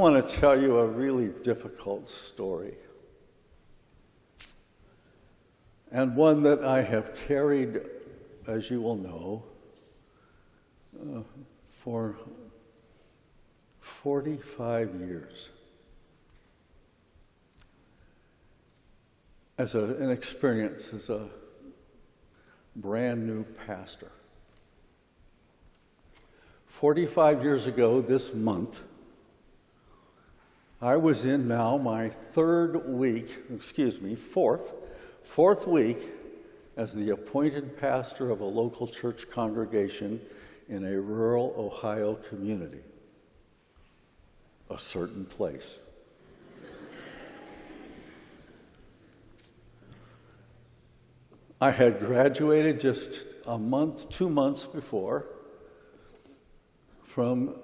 want to tell you a really difficult story, and one that I have carried, as you will know, for 45 years as an experience as a brand new pastor. 45 years ago this month, I was in now my fourth week as the appointed pastor of a local church congregation in a rural Ohio community, a certain place. I had graduated just 2 months before from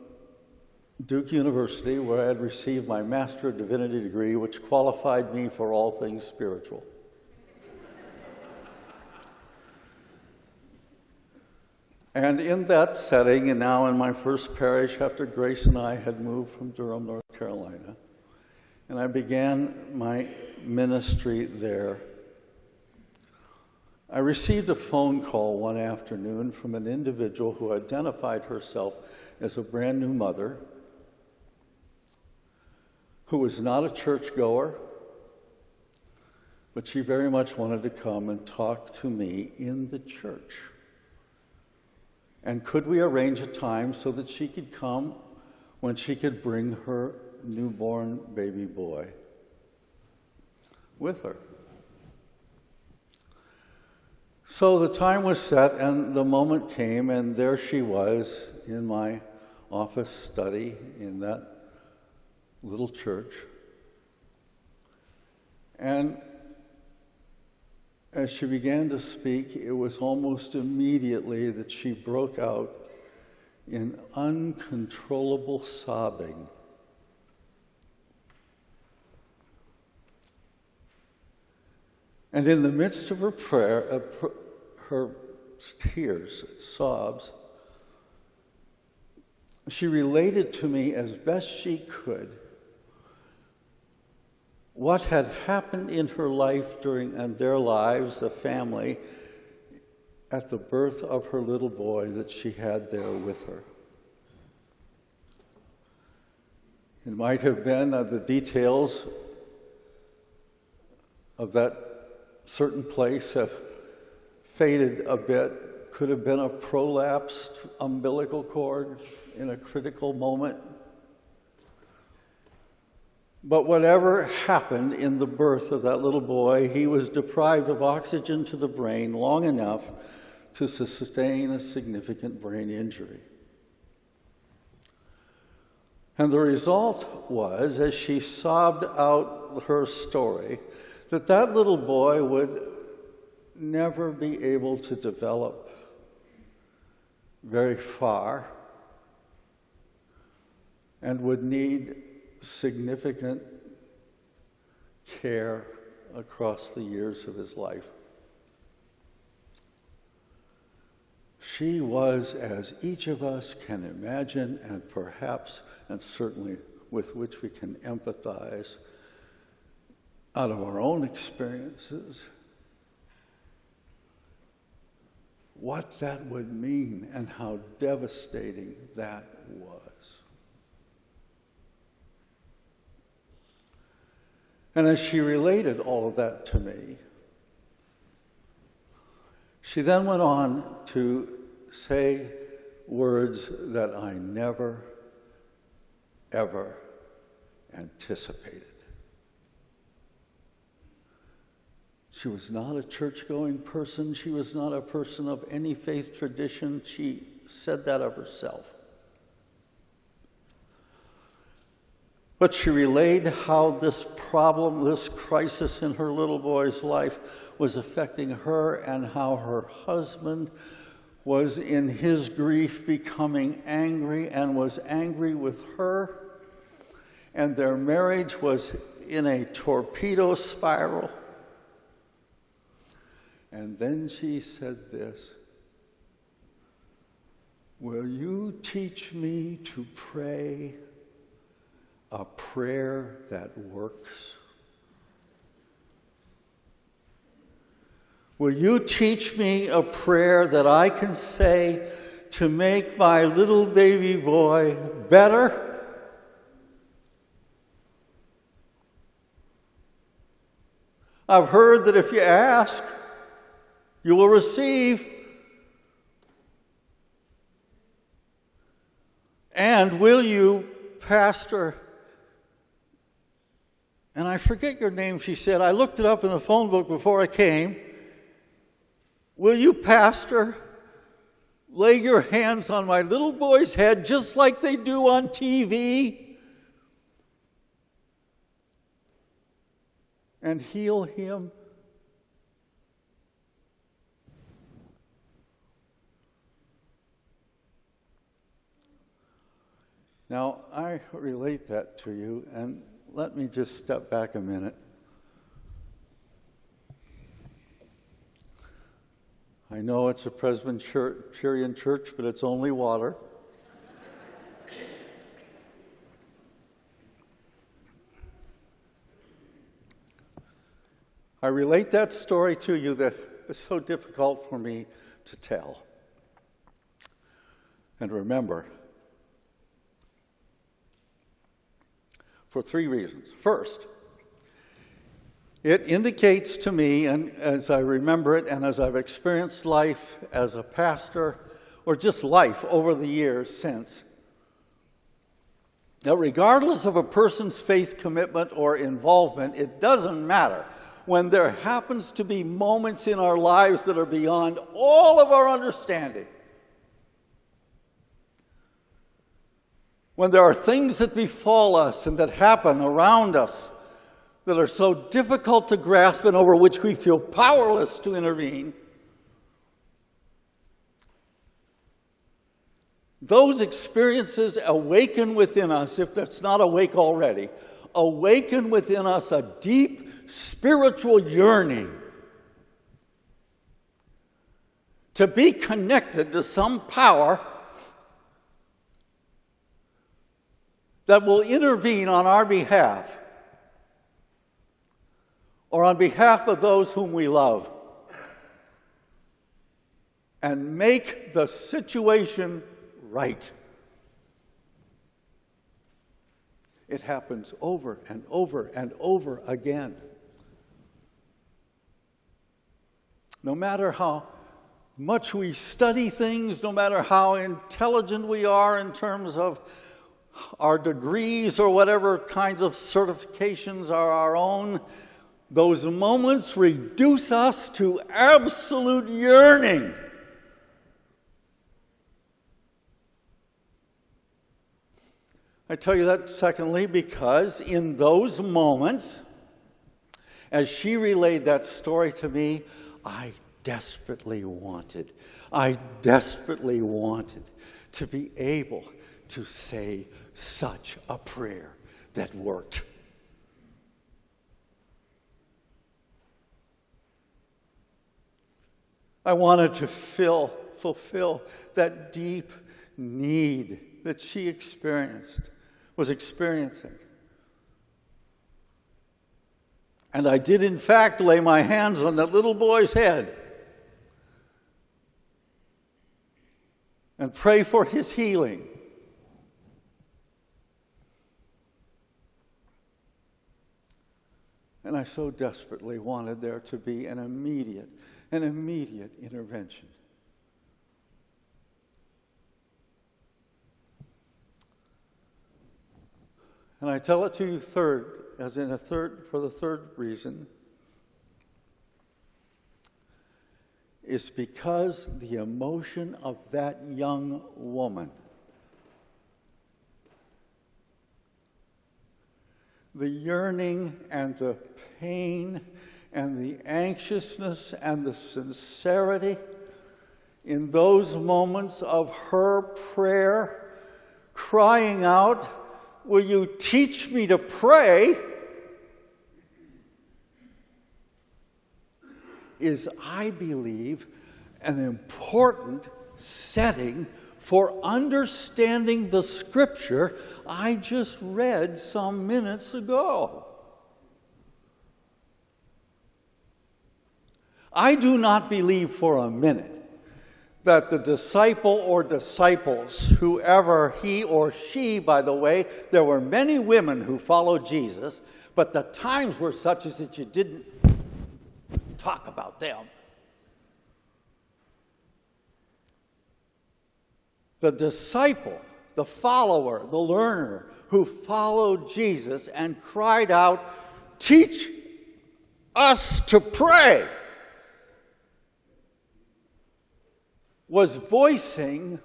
Duke University, where I had received my Master of Divinity degree, which qualified me for all things spiritual. And in that setting, and now in my first parish after Grace and I had moved from Durham, North Carolina, and I began my ministry there, I received a phone call one afternoon from an individual who identified herself as a brand new mother, who was not a churchgoer, but she very much wanted to come and talk to me in the church. And could we arrange a time so that she could come when she could bring her newborn baby boy with her? So the time was set and the moment came, and there she was in my office study in that little church. And as she began to speak, it was almost immediately that she broke out in uncontrollable sobbing. And in the midst of her prayer, her tears, sobs, she related to me as best she could what had happened in her life and their lives, the family, at the birth of her little boy that she had there with her. It might have been the details of that certain place have faded a bit. Could have been a prolapsed umbilical cord in a critical moment. But whatever happened in the birth of that little boy, he was deprived of oxygen to the brain long enough to sustain a significant brain injury. And the result was, as she sobbed out her story, that little boy would never be able to develop very far and would need significant care across the years of his life. She was, as each of us can imagine, and perhaps, and certainly with which we can empathize out of our own experiences, what that would mean and how devastating that was. And as she related all of that to me, she then went on to say words that I never, ever anticipated. She was not a church-going person. She was not a person of any faith tradition. She said that of herself. But she relayed how this problem, this crisis in her little boy's life was affecting her, and how her husband was in his grief becoming angry and was angry with her, and their marriage was in a torpedo spiral. And then she said this: "Will you teach me to pray a prayer that works? Will you teach me a prayer that I can say to make my little baby boy better? I've heard that if you ask, you will receive. And will you, Pastor, and I forget your name, she said, I looked it up in the phone book before I came. Will you, Pastor, lay your hands on my little boy's head just like they do on TV and heal him? Now, I relate that to you, and let me just step back a minute. I know it's a Presbyterian church, but it's only water. I relate that story to you that is so difficult for me to tell. And remember, for 3 reasons. First, it indicates to me, and as I remember it, and as I've experienced life as a pastor, or just life over the years since, that regardless of a person's faith commitment or involvement, it doesn't matter. When there happens to be moments in our lives that are beyond all of our understanding, when there are things that befall us and that happen around us that are so difficult to grasp and over which we feel powerless to intervene, those experiences awaken within us, if that's not awake already, awaken within us a deep spiritual yearning to be connected to some power that will intervene on our behalf or on behalf of those whom we love and make the situation right. It happens over and over and over again. No matter how much we study things, no matter how intelligent we are in terms of our degrees or whatever kinds of certifications are our own, those moments reduce us to absolute yearning. I tell you that, secondly, because in those moments, as she relayed that story to me, I desperately wanted to be able to say such a prayer that worked. I wanted to fulfill that deep need that she was experiencing. And I did, in fact, lay my hands on that little boy's head and pray for his healing. And I so desperately wanted there to be an immediate intervention. And I tell it to you for the third reason, is because the emotion of that young woman, the yearning and the pain and the anxiousness and the sincerity in those moments of her prayer, crying out, "Will you teach me to pray?" is, I believe, an important setting for understanding the scripture I just read some minutes ago. I do not believe for a minute that the disciple or disciples, whoever he or she, by the way, there were many women who followed Jesus, but the times were such as that you didn't talk about them. The disciple, the follower, the learner who followed Jesus and cried out, "Teach us to pray," was voicing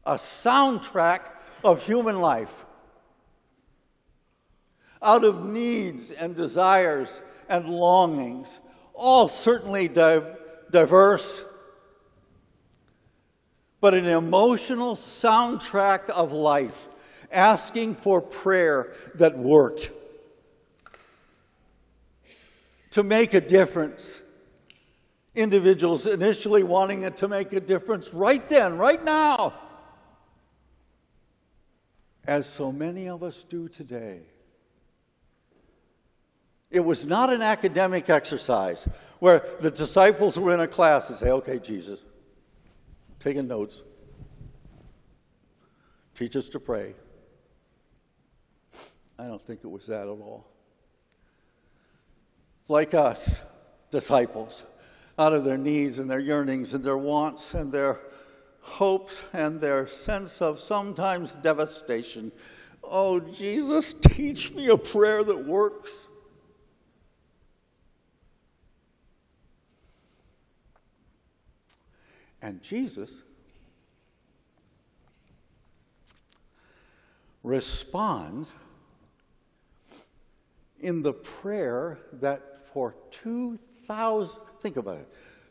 a soundtrack of human life. Out of needs and desires and longings, all certainly diverse, but an emotional soundtrack of life, asking for prayer that worked to make a difference. Individuals initially wanting it to make a difference right then, right now, as so many of us do today. It was not an academic exercise where the disciples were in a class and say, "Okay, Jesus, taking notes, teach us to pray." I don't think it was that at all. Like us, disciples, out of their needs and their yearnings and their wants and their hopes and their sense of sometimes devastation. "Oh, Jesus, teach me a prayer that works." And Jesus responds in the prayer that for 2,000, think about it,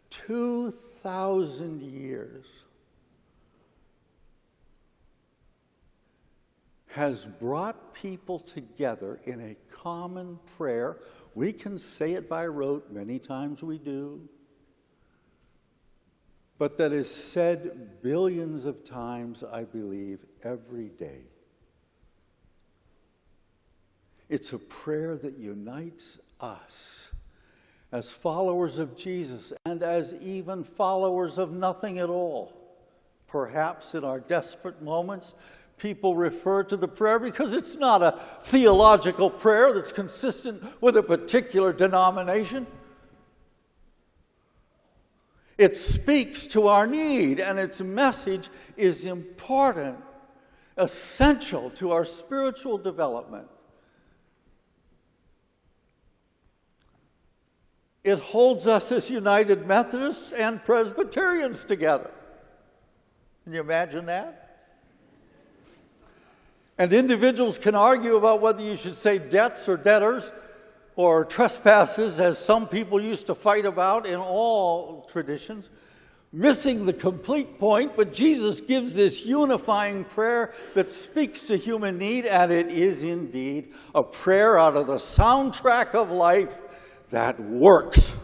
2,000 years has brought people together in a common prayer. We can say it by rote, many times we do, but that is said billions of times, I believe, every day. It's a prayer that unites us as followers of Jesus and as even followers of nothing at all. Perhaps in our desperate moments, people refer to the prayer because it's not a theological prayer that's consistent with a particular denomination. It speaks to our need, and its message is important, essential to our spiritual development. It holds us as United Methodists and Presbyterians together. Can you imagine that? And individuals can argue about whether you should say debts or debtors or trespasses, as some people used to fight about in all traditions, missing the complete point. But Jesus gives this unifying prayer that speaks to human need, and it is indeed a prayer out of the soundtrack of life that works.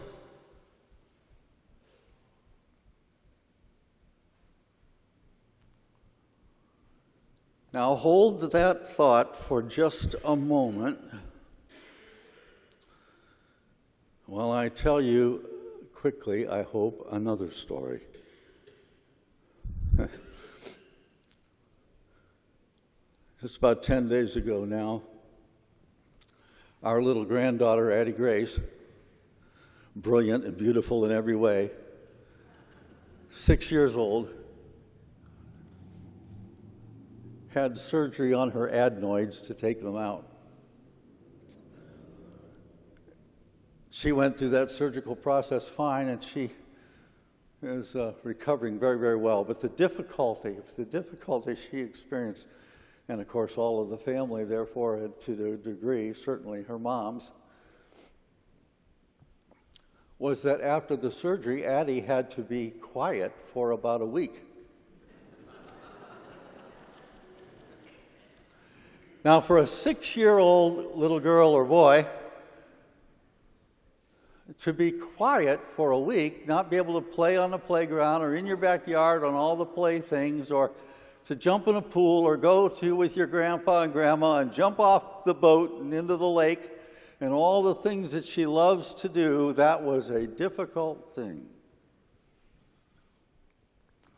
Now hold that thought for just a moment while I tell you quickly, I hope, another story. Just about 10 days ago now, our little granddaughter, Addie Grace, brilliant and beautiful in every way, 6 years old, had surgery on her adenoids to take them out. She went through that surgical process fine, and she is recovering very, very well. But the difficulty she experienced, and of course all of the family, therefore, to a degree, certainly her mom's, was that after the surgery, Addie had to be quiet for about a week. Now, for a 6-year-old little girl or boy, to be quiet for a week, not be able to play on the playground or in your backyard on all the playthings, or to jump in a pool or go to with your grandpa and grandma and jump off the boat and into the lake and all the things that she loves to do, that was a difficult thing.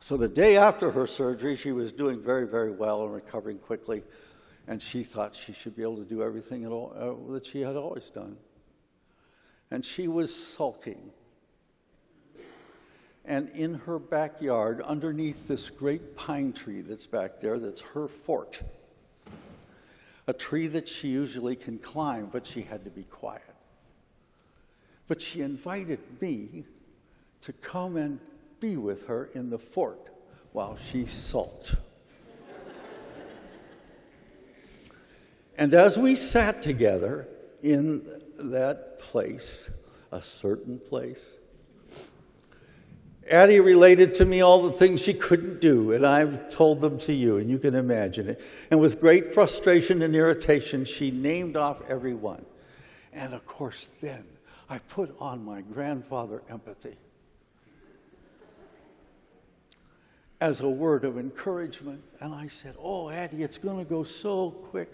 So the day after her surgery, she was doing very, very well and recovering quickly, and she thought she should be able to do everything that she had always done. And she was sulking. And in her backyard, underneath this great pine tree that's back there, that's her fort, a tree that she usually can climb, but she had to be quiet. But she invited me to come and be with her in the fort while she sulked. And as we sat together in that place, a certain place, Addie related to me all the things she couldn't do, and I've told them to you, and you can imagine it. And with great frustration and irritation, she named off every one. And of course, then I put on my grandfather empathy as a word of encouragement. And I said, "Oh, Addie, it's going to go so quick,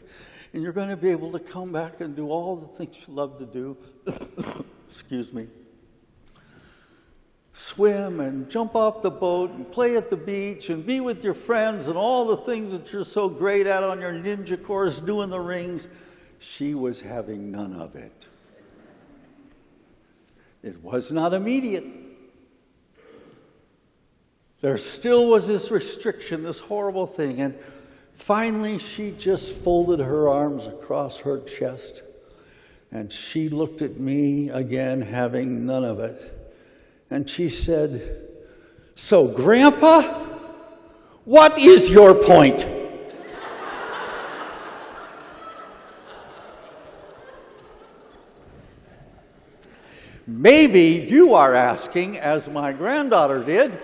and you're going to be able to come back and do all the things you love to do." Excuse me. Swim and jump off the boat and play at the beach and be with your friends and all the things that you're so great at on your ninja course, doing the rings. She was having none of it. It was not immediate. There still was this restriction, this horrible thing. And finally, she just folded her arms across her chest, and she looked at me again, having none of it. And she said, "So, Grandpa, what is your point?" Maybe you are asking, as my granddaughter did,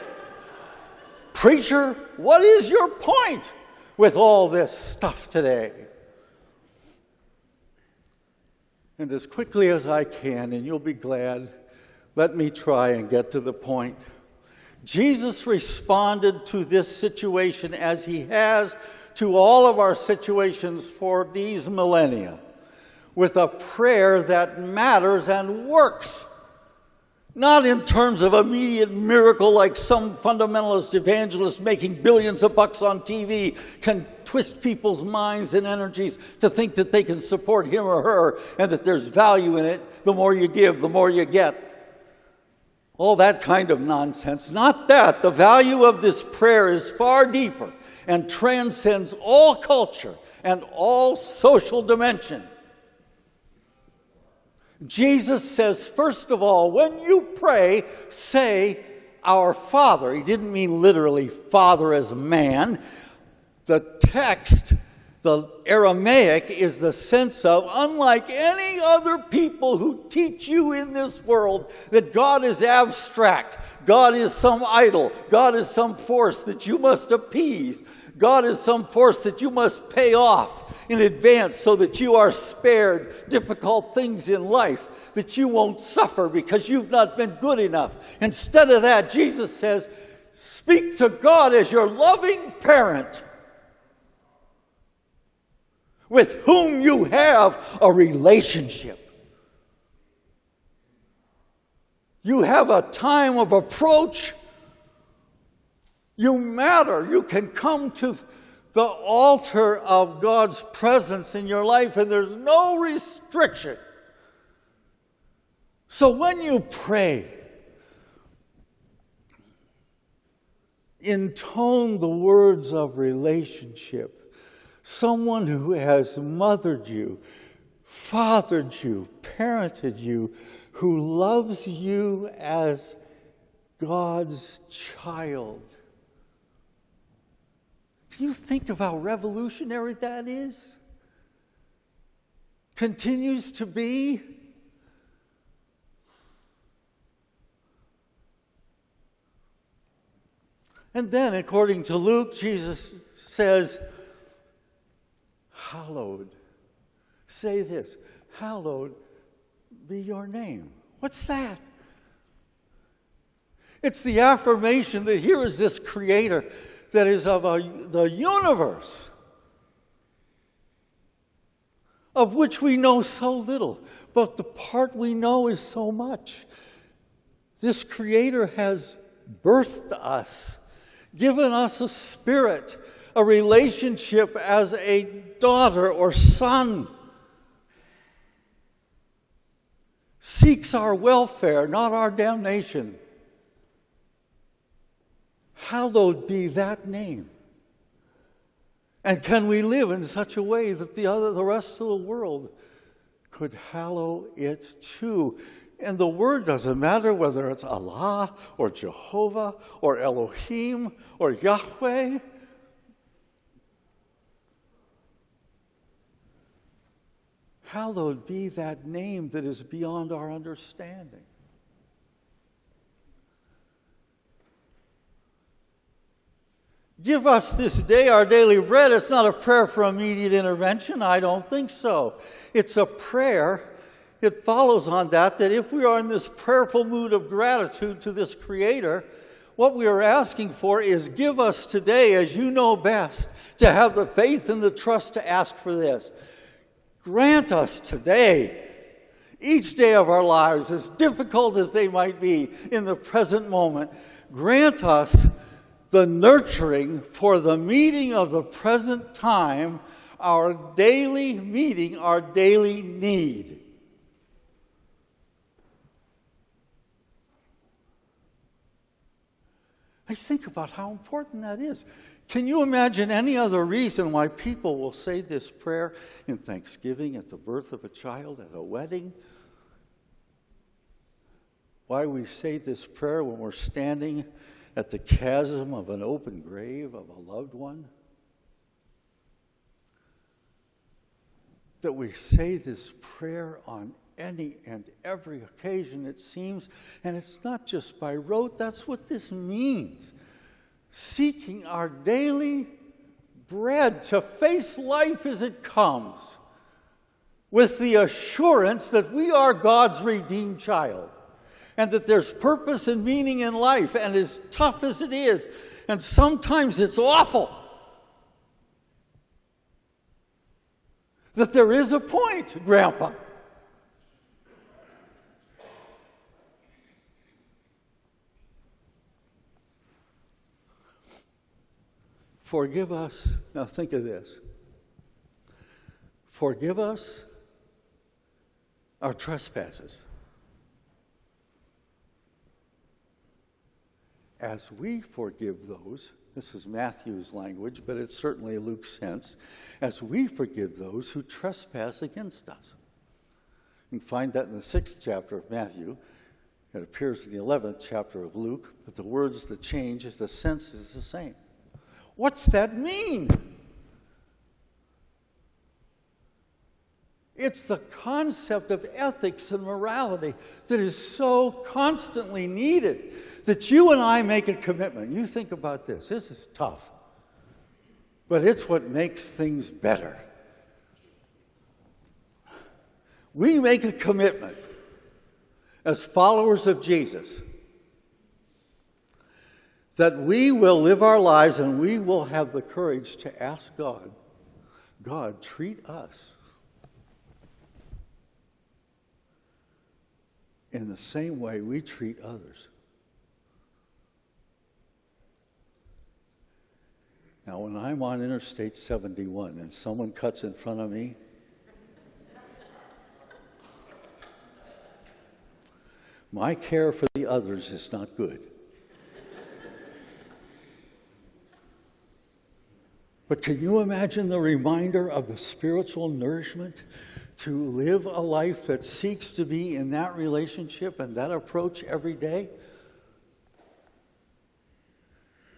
"Preacher, what is your point with all this stuff today?" And as quickly as I can, and you'll be glad, let me try and get to the point. Jesus responded to this situation as he has to all of our situations for these millennia, with a prayer that matters and works. Not in terms of immediate miracle like some fundamentalist evangelist making billions of bucks on TV can twist people's minds and energies to think that they can support him or her and that there's value in it. The more you give, the more you get. All that kind of nonsense. Not that. The value of this prayer is far deeper and transcends all culture and all social dimension. Jesus says, first of all, when you pray, say, "Our Father." He didn't mean literally Father as a man. The text, the Aramaic, is the sense of, unlike any other people who teach you in this world that God is abstract, God is some idol, God is some force that you must appease, God is some force that you must pay off in advance so that you are spared difficult things in life, that you won't suffer because you've not been good enough. Instead of that, Jesus says, speak to God as your loving parent, with whom you have a relationship. You have a time of approach. You matter. You can come to the altar of God's presence in your life, and there's no restriction. So when you pray, intone the words of relationship. Someone who has mothered you, fathered you, parented you, who loves you as God's child. Do you think of how revolutionary that is? Continues to be? And then, according to Luke, Jesus says, hallowed. Say this, hallowed be your name. What's that? It's the affirmation that here is this creator that is of the universe, of which we know so little, but the part we know is so much. This creator has birthed us, given us a spirit, a relationship as a daughter or son, seeks our welfare, not our damnation. Hallowed be that name. And can we live in such a way that the rest of the world could hallow it too? And the word doesn't matter whether it's Allah or Jehovah or Elohim or Yahweh. Hallowed be that name that is beyond our understanding. Give us this day our daily bread. It's not a prayer for immediate intervention. I don't think so. It's a prayer. It follows on that if we are in this prayerful mood of gratitude to this Creator, what we are asking for is give us today, as you know best, to have the faith and the trust to ask for this. Grant us today, each day of our lives, as difficult as they might be in the present moment, grant us the nurturing for the meeting of the present time, our daily meeting, our daily need. I think about how important that is. Can you imagine any other reason why people will say this prayer in Thanksgiving, at the birth of a child, at a wedding? Why we say this prayer when we're standing at the chasm of an open grave of a loved one? That we say this prayer on any and every occasion, it seems, and it's not just by rote. That's what this means. Seeking our daily bread to face life as it comes, with the assurance that we are God's redeemed child, and that there's purpose and meaning in life, and as tough as it is, and sometimes it's awful, that there is a point, Grandpa. Forgive us. Now think of this. Forgive us our trespasses, as we forgive those. This is Matthew's language, but it's certainly Luke's sense. As we forgive those who trespass against us. You can find that in the 6th chapter of Matthew. It appears in the 11th chapter of Luke, but the words that change is the sense is the same. What's that mean? It's the concept of ethics and morality that is so constantly needed that you and I make a commitment. You think about this. This is tough. But it's what makes things better. We make a commitment as followers of Jesus that we will live our lives and we will have the courage to ask God, God, treat us in the same way we treat others. Now, when I'm on Interstate 71 and someone cuts in front of me, my care for the others is not good. But can you imagine the reminder of the spiritual nourishment to live a life that seeks to be in that relationship and that approach every day?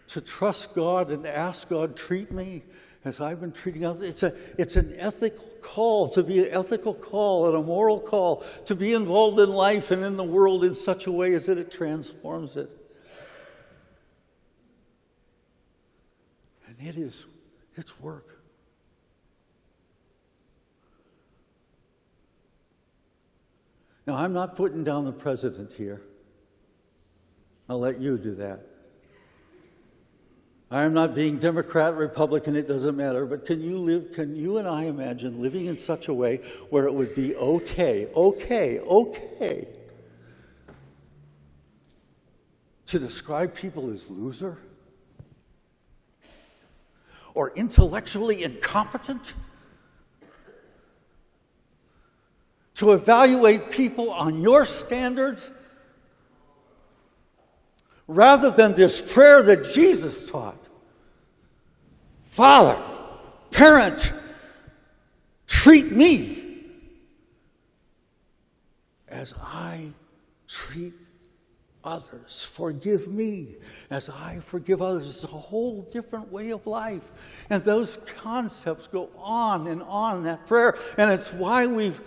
To trust God and ask God, treat me as I've been treating others. It's an ethical call, to be an ethical call and a moral call, to be involved in life and in the world in such a way as that it transforms it. And it's work. Now, I'm not putting down the president here. I'll let you do that. I am not being Democrat, Republican, it doesn't matter, but can you and I imagine living in such a way where it would be okay to describe people as loser? Or intellectually incompetent? To evaluate people on your standards? Rather than this prayer that Jesus taught. Father, parent, treat me as I treat others. Forgive me as I forgive others. It's a whole different way of life. And those concepts go on in that prayer. And it's why we've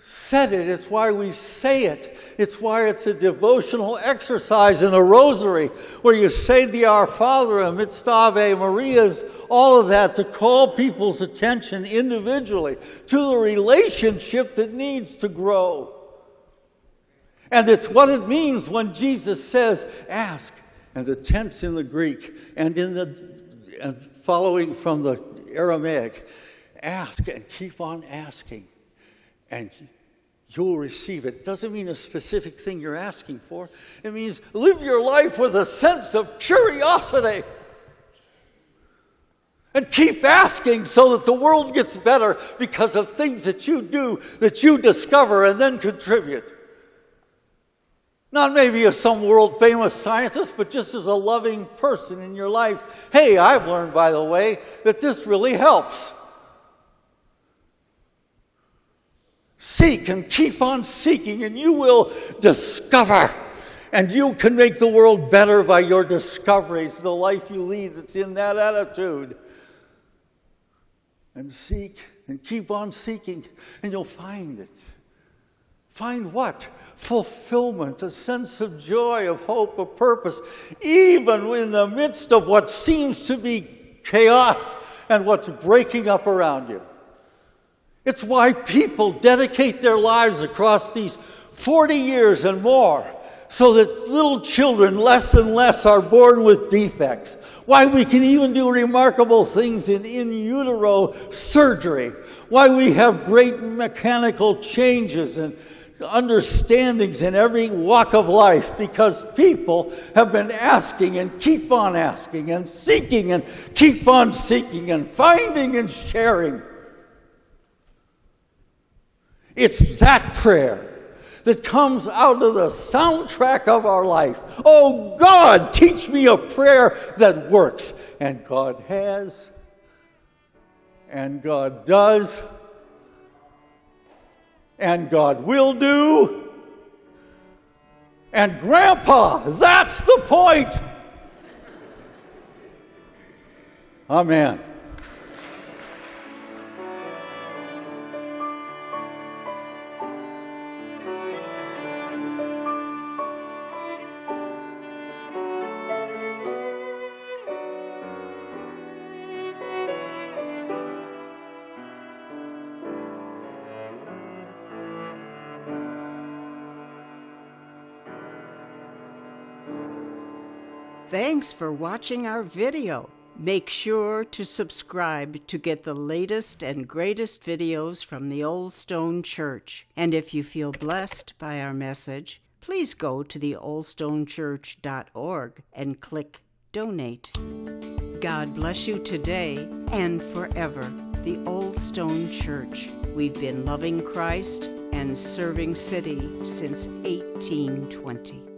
said it. It's why we say it. It's why it's a devotional exercise in a rosary where you say the Our Father amidst Ave Marias, all of that to call people's attention individually to the relationship that needs to grow. And it's what it means when Jesus says, ask, and the tense in the Greek and following from the Aramaic, ask and keep on asking. And you'll receive it. Doesn't mean a specific thing you're asking for. It means live your life with a sense of curiosity. And keep asking so that the world gets better because of things that you do, that you discover and then contribute. Not maybe as some world-famous scientist, but just as a loving person in your life. Hey, I've learned, by the way, that this really helps. Seek and keep on seeking, and you will discover. And you can make the world better by your discoveries, the life you lead that's in that attitude. And seek and keep on seeking, and you'll find it. Find what? Fulfillment, a sense of joy, of hope, of purpose, even in the midst of what seems to be chaos and what's breaking up around you. It's why people dedicate their lives across these 40 years and more so that little children less and less are born with defects. Why we can even do remarkable things in utero surgery. Why we have great mechanical changes and understandings in every walk of life, because people have been asking and keep on asking and seeking and keep on seeking and finding and sharing. It's that prayer that comes out of the soundtrack of our life. Oh God, teach me a prayer that works. And God has, and God does, and God will do. And Grandpa, that's the point. Amen. Thanks for watching our video. Make sure to subscribe to get the latest and greatest videos from the Old Stone Church. And if you feel blessed by our message, please go to theoldstonechurch.org and click Donate. God bless you today and forever. The Old Stone Church. We've been loving Christ and serving City since 1820.